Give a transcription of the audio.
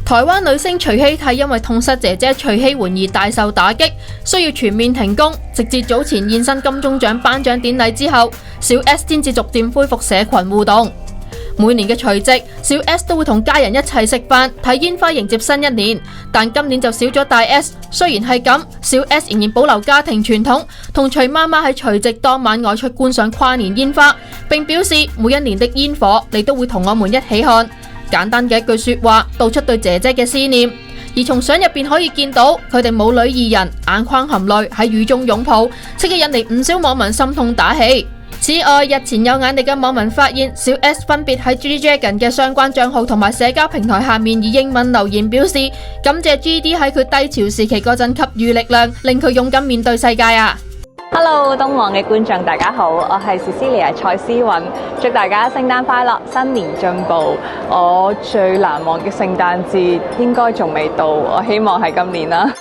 台灣女星徐熙娣因為痛失姐姐徐熙媛而大受打擊，需要全面停工，直至早前現身金鐘獎頒獎典禮之後，小 S 先至逐漸恢復社群互動。每年嘅除夕，小 S 都會同家人一齊食飯睇煙花迎接新一年，但今年就少咗大 S。雖然係咁，小 S 仍然保留家庭傳統，同徐媽媽喺除夕當晚外出觀賞跨年煙花，並表示每一年的煙火你都會同我們一起看。簡單嘅一句說話，道出對姐姐嘅思念。而從相入邊可以見到，佢哋母女二人眼眶含淚喺雨中擁抱，即刻引嚟唔少網民心痛打氣。此外，日前有眼力嘅網民發現，小 S 分別喺 G-Dragon 嘅相關賬號同埋社交平台下面以英文留言表示，感謝 GD 喺佢低潮時期嗰陣給予力量，令佢勇敢面對世界啊！Hello， 東網嘅觀眾大家好，我係 Cecilia 蔡思韻，祝大家聖誕快樂，新年進步。我最難忘嘅聖誕節應該仲未到，我希望係今年啦。